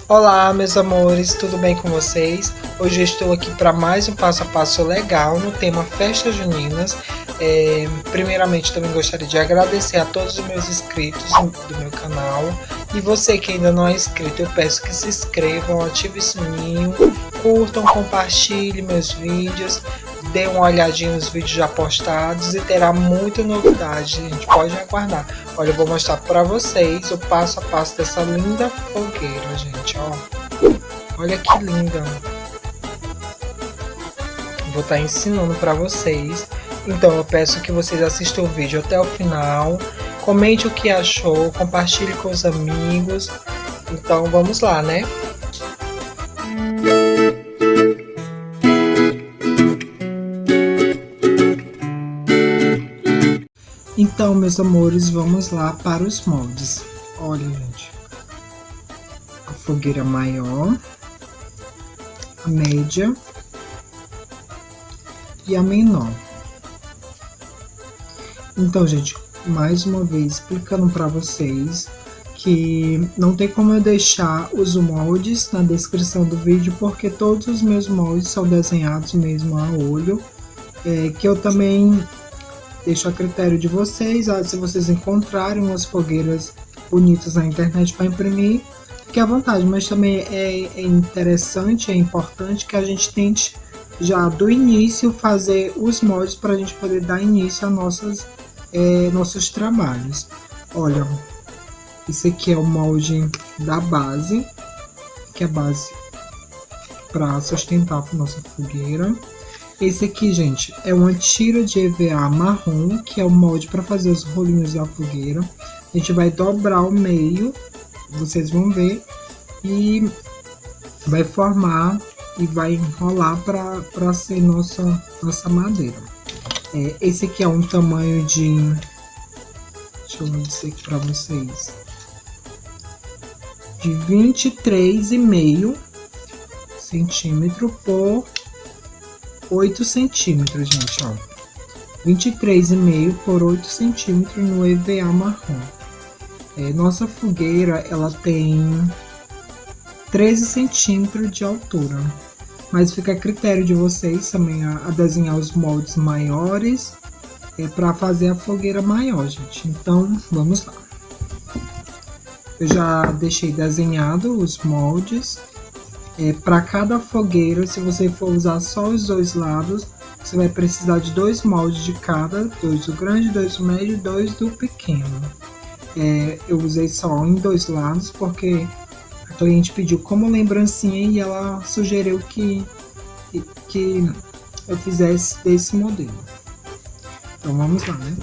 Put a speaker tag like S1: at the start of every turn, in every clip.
S1: Olá, meus amores, tudo bem com vocês? Hoje eu estou aqui para mais um passo a passo legal no tema Festas Juninas. Primeiramente, também gostaria de agradecer a todos os meus inscritos do meu canal. E você que ainda não é inscrito, eu peço que se inscrevam, ative o sininho, curtam, compartilhem meus vídeos, dê uma olhadinha nos vídeos já postados e terá muita novidade, a gente pode aguardar. Olha, eu vou mostrar para vocês o passo a passo dessa linda fogueira, gente, ó. Olha que linda. Vou estar ensinando para vocês. Então eu peço que vocês assistam o vídeo até o final, comente o que achou, compartilhe com os amigos. Então vamos lá, né? Então, meus amores, vamos lá para os moldes. Olha, gente, a fogueira maior, a média e a menor. Então, gente, mais uma vez explicando para vocês que não tem como eu deixar os moldes na descrição do vídeo, porque todos os meus moldes são desenhados mesmo a olho, que eu também deixo a critério de vocês. Se vocês encontrarem umas fogueiras bonitas na internet para imprimir, fique à vontade, mas também é interessante, é importante que a gente tente já do início fazer os moldes para a gente poder dar início a nossos trabalhos. Olha, esse aqui é o molde da base, que é a base para sustentar a nossa fogueira. Esse aqui, gente, é uma tira de EVA marrom, que é o molde para fazer os rolinhos da fogueira. A gente vai dobrar o meio, vocês vão ver, e vai formar e vai enrolar para ser nossa madeira. Esse aqui é um tamanho de... Deixa eu dizer aqui para vocês. De 23,5 centímetros por 8 centímetros, gente, ó. 23,5 por 8 centímetros no EVA marrom. Nossa fogueira, ela tem 13 centímetros de altura. Mas fica a critério de vocês também a desenhar os moldes maiores para fazer a fogueira maior, gente. Então, vamos lá. Eu já deixei desenhado os moldes. Para cada fogueira, se você for usar só os dois lados, você vai precisar de 2 moldes de cada, 2 do grande, 2 do médio e 2 do pequeno. Eu usei só em 2 lados porque a cliente pediu como lembrancinha e ela sugeriu que eu fizesse desse modelo. Então vamos lá, né?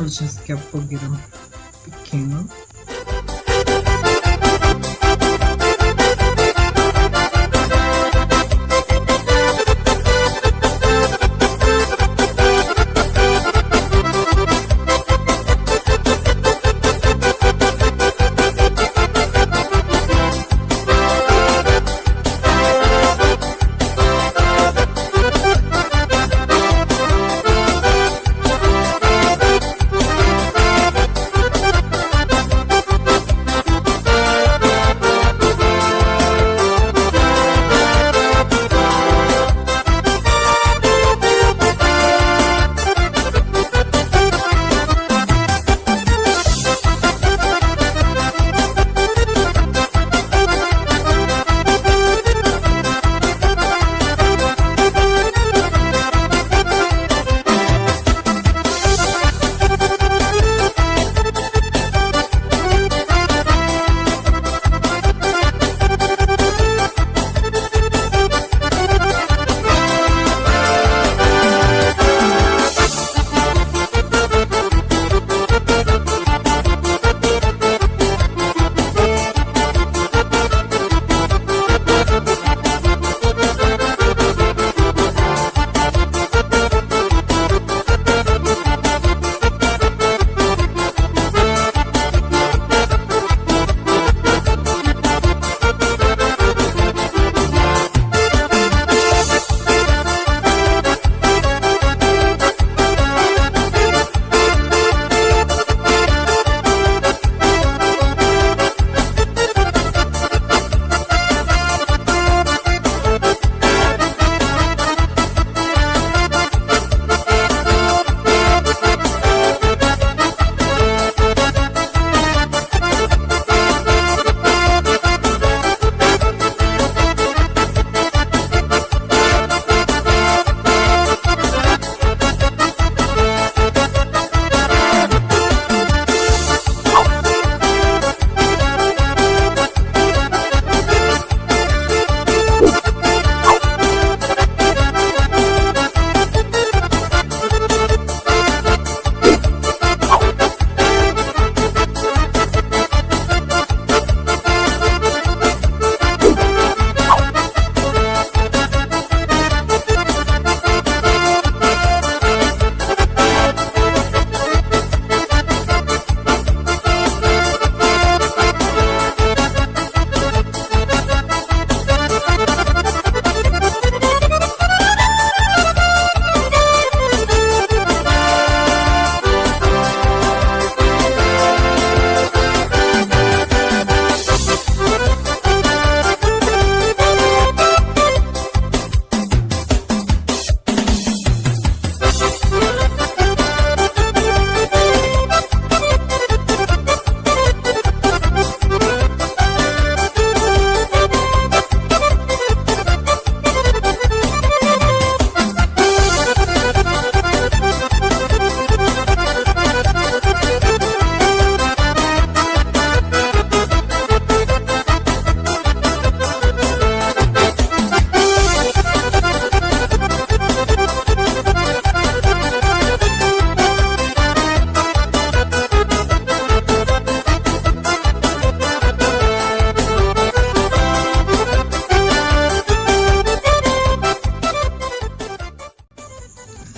S1: Gente, essa aqui é a fogueira pequena.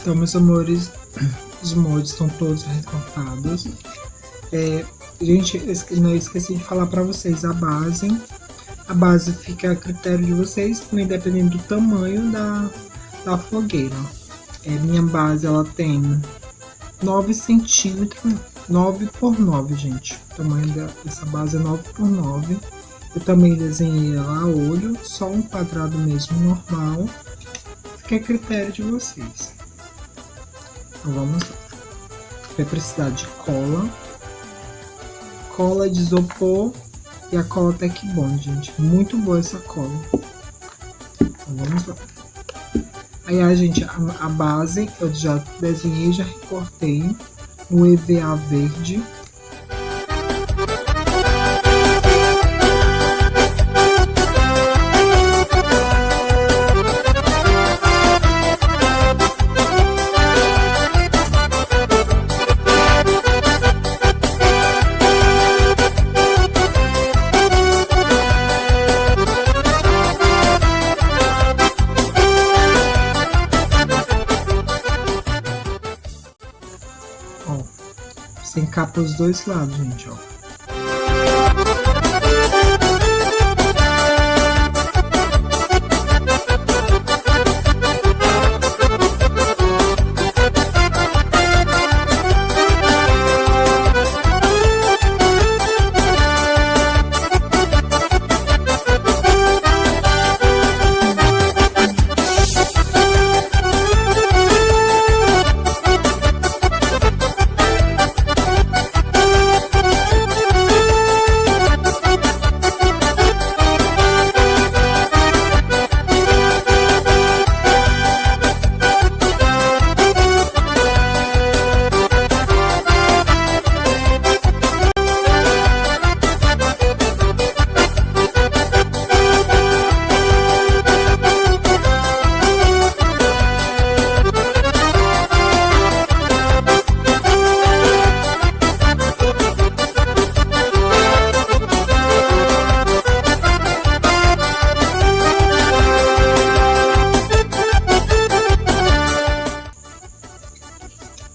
S1: Então, meus amores, os moldes estão todos recortados. Gente, não esqueci de falar para vocês a base. A base fica a critério de vocês, também dependendo do tamanho da fogueira. Minha base, ela tem 9 centímetros, 9 por 9, gente. O tamanho dessa base é 9 por 9. Eu também desenhei ela a olho, só um quadrado mesmo normal. Fica a critério de vocês. Então vamos lá. Vai precisar de cola de isopor e a cola Tec Bond, gente. Muito boa essa cola. Então vamos lá. Aí, gente, a base eu já desenhei, já recortei no EVA verde. Sem capa os dois lados, gente, ó.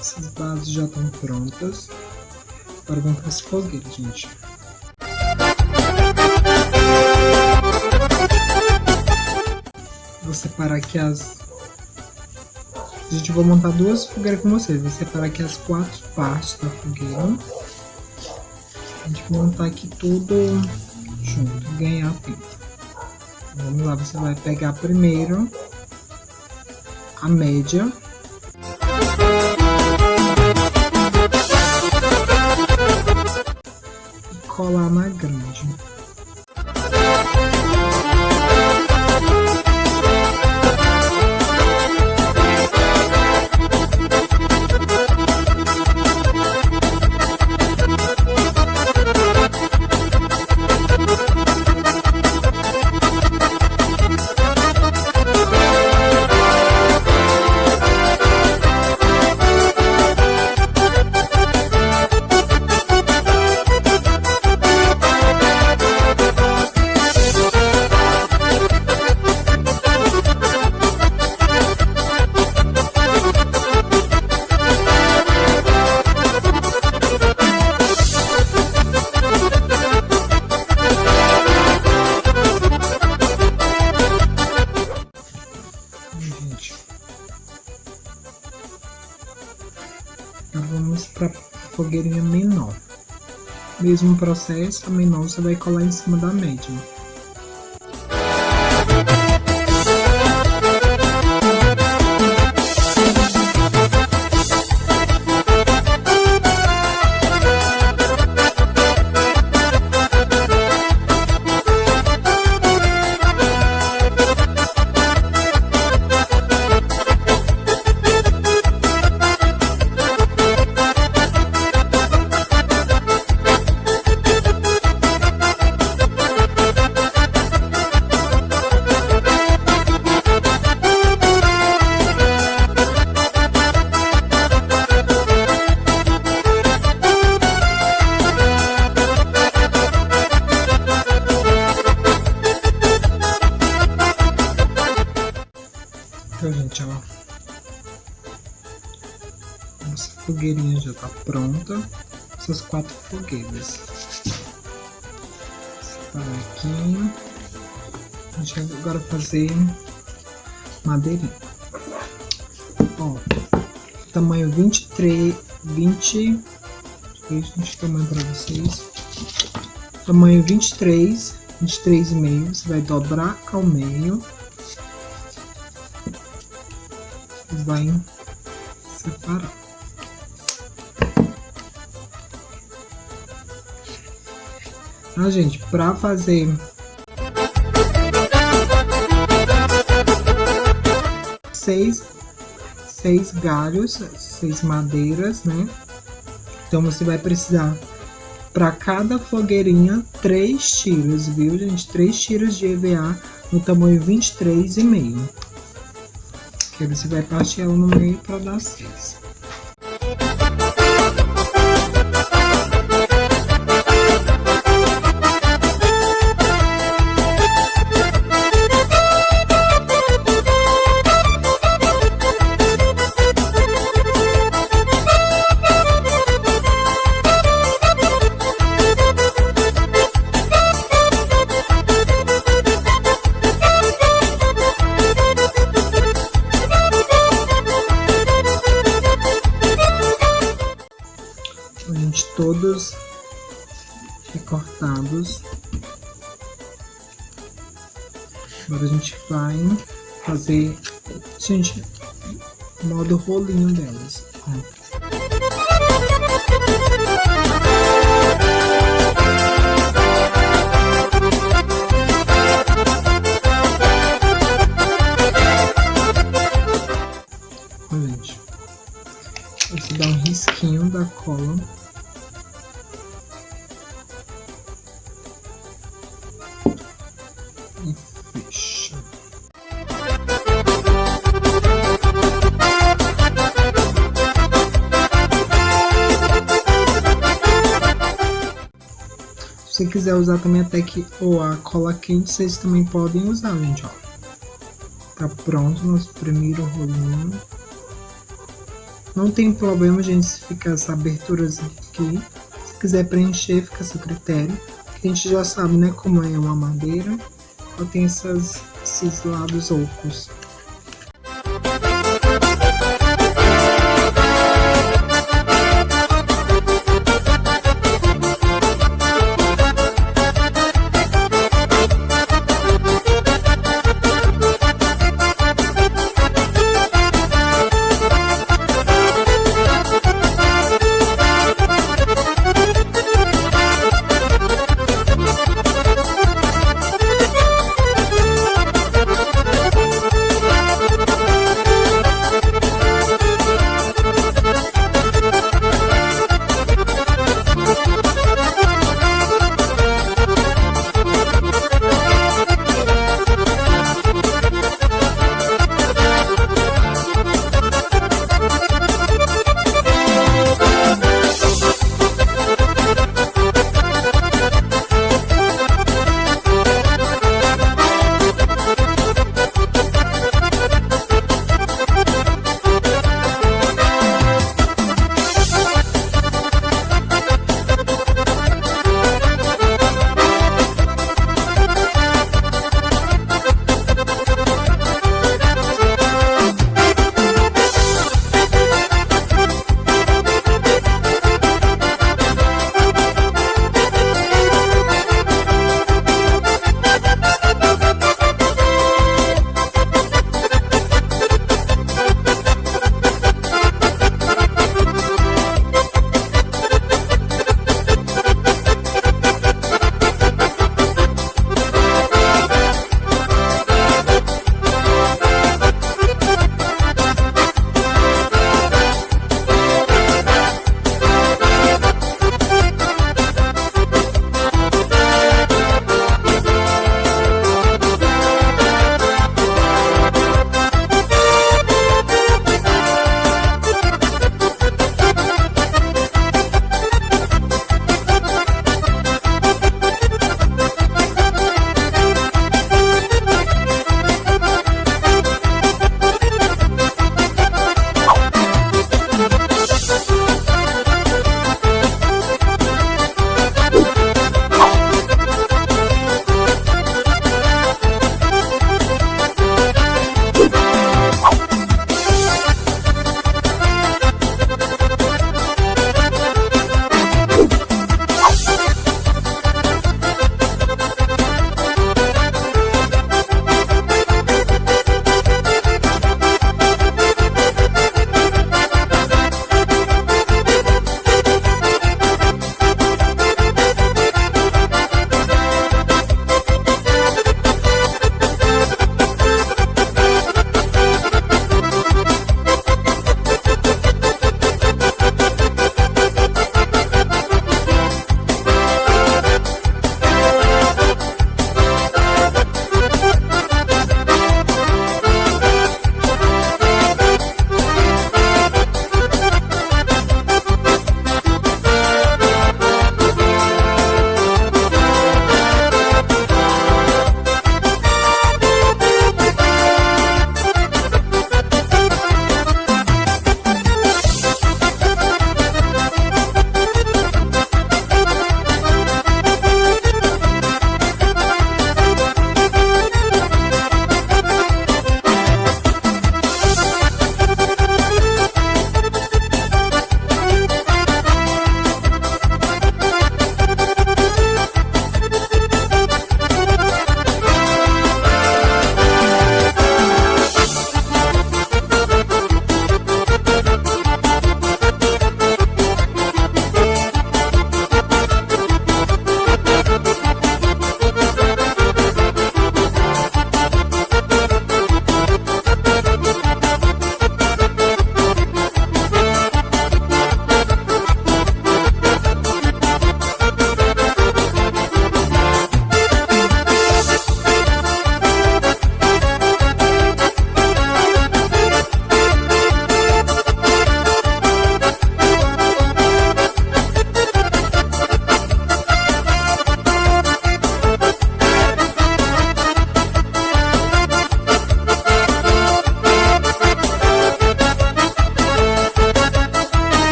S1: Essas bases já estão prontas. Agora vamos para as fogueiras, gente. Vou separar aqui as... Gente, eu vou montar duas fogueiras com vocês. Vou separar aqui as 4 partes da fogueira. A gente vai montar aqui tudo junto, ganhar a pinta. Vamos lá, você vai pegar primeiro a média. Colar na grande. Agora vamos para a fogueirinha menor. Mesmo processo, a menor você vai colar em cima da média. Então, gente, ó, nossa fogueirinha já tá pronta. Essas 4 fogueiras. Separar aqui. A gente vai agora fazer madeirinha. Ó, tamanho 23, 20. Deixa eu tamanho para vocês. Tamanho 23, 23,5. Você vai dobrar ao meio. Vai separar. Ah, gente, para fazer seis galhos, 6 madeiras, né? Então você vai precisar para cada fogueirinha 3 tiras, viu, gente? 3 tiras de EVA no tamanho 23,5. Que aí você vai partir ela no meio para dar 6. todos recortados. Agora a gente vai fazer, gente, o modo rolinho delas. Ó. Gente, você dá um risquinho da cola. E fecha. Se você quiser usar também até que ou a cola quente, vocês também podem usar, gente, ó. Tá pronto nosso primeiro rolinho. Não tem problema, gente, se ficar essa aberturazinha aqui. Se quiser preencher, fica a seu critério. A gente já sabe, né, como é uma madeira. Ela tem esses lados ocos.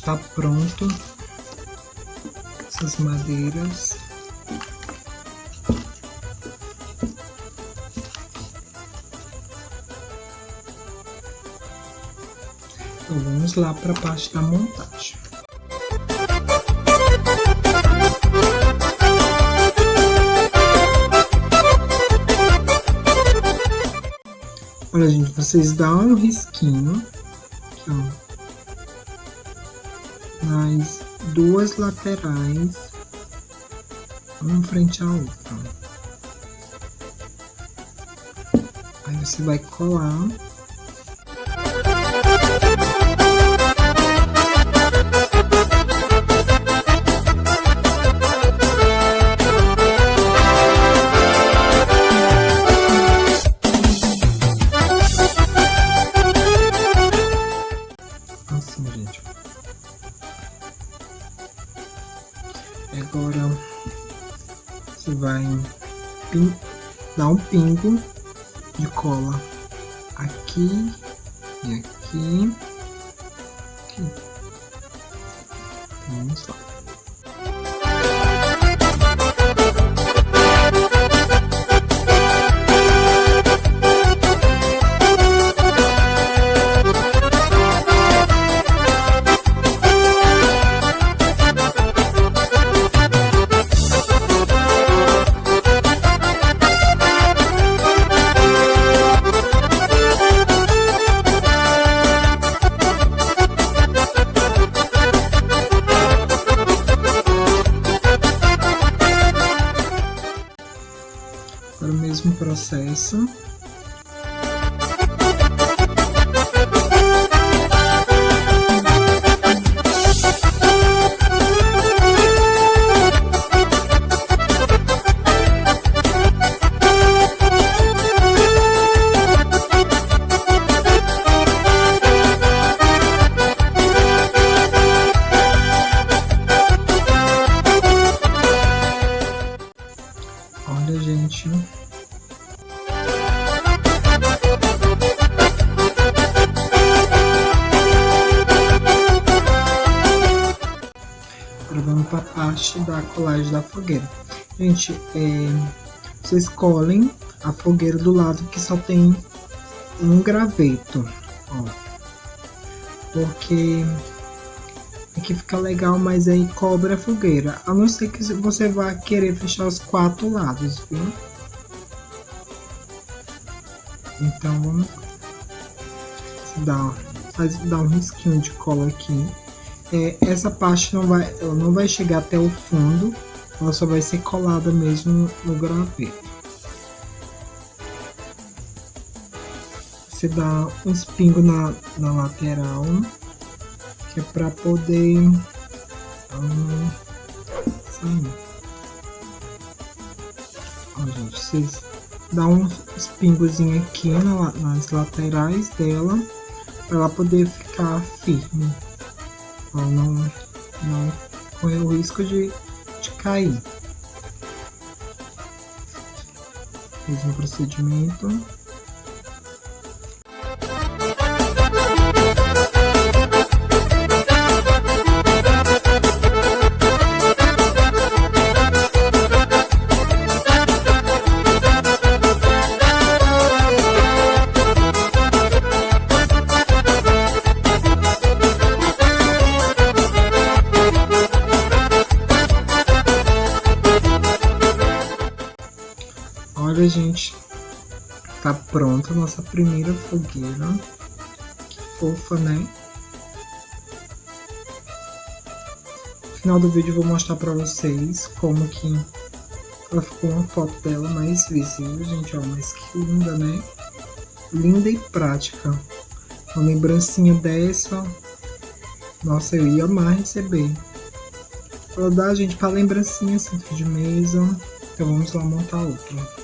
S1: tá pronto essas madeiras. Então vamos lá para a parte da montagem. Olha, gente, vocês dão um risquinho aqui, ó, nas duas laterais, uma frente à outra. Aí você vai colar. Assim, gente. Agora você vai dar um pingo de cola aqui e aqui. Aqui. Vamos lá. Para o mesmo processo. Olha, gente. Agora vamos para a parte da colagem da fogueira. Gente, vocês colhem a fogueira do lado que só tem um graveto, ó. Porque aqui fica legal, mas aí cobre a fogueira. A não ser que você vá querer fechar os 4 lados, viu? Então vamos dar um risquinho de cola aqui. Essa parte ela não vai chegar até o fundo, ela só vai ser colada mesmo no graveto. Você dá um espingo na lateral, que é para poder sair. Ó, gente, vocês dão um espingozinho aqui nas laterais dela, para ela poder ficar firme. Ó, não correr o risco de cair. Mesmo procedimento. Olha, gente, tá pronta a nossa primeira fogueira. Que fofa, né? No final do vídeo eu vou mostrar pra vocês como que ela ficou, uma foto dela mais visível, gente, ó, mas que linda, né? Linda e prática. Uma lembrancinha dessa, nossa, eu ia amar receber. Ela dá, gente, pra lembrancinha, centro de mesa. Então vamos lá montar outra.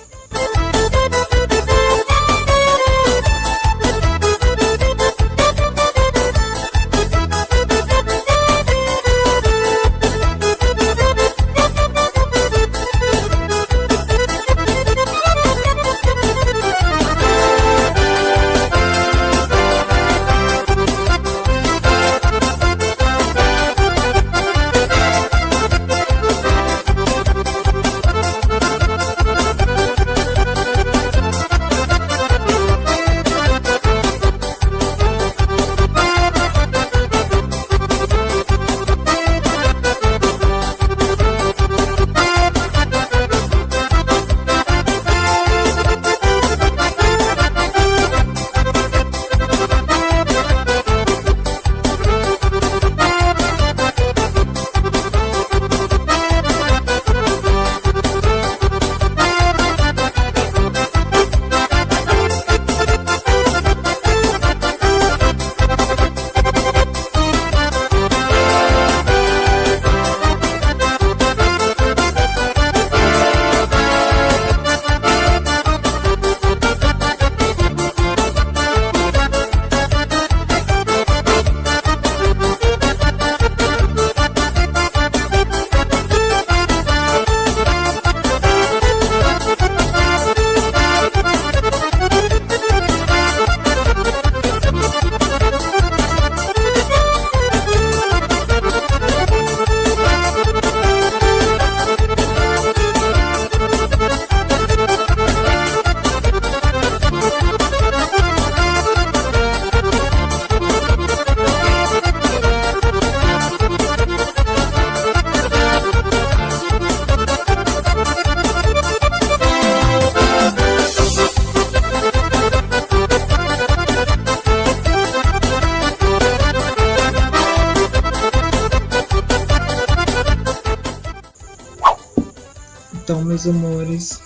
S1: meus amores,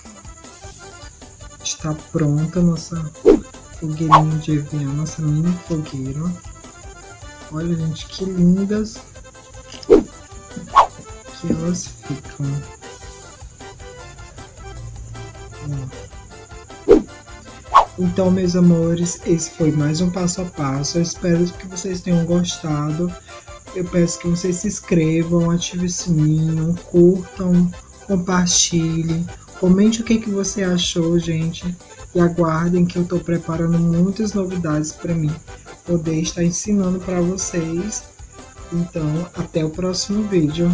S1: está pronta nossa fogueirinha de avião, nossa mini fogueira. Olha, gente, que lindas que elas ficam. Então, meus amores, esse foi mais um passo a passo. Eu espero que vocês tenham gostado. Eu peço que vocês se inscrevam, ativem o sininho, curtam, compartilhem, comente o que você achou, gente. E aguardem que eu estou preparando muitas novidades para mim poder estar ensinando para vocês. Então, até o próximo vídeo.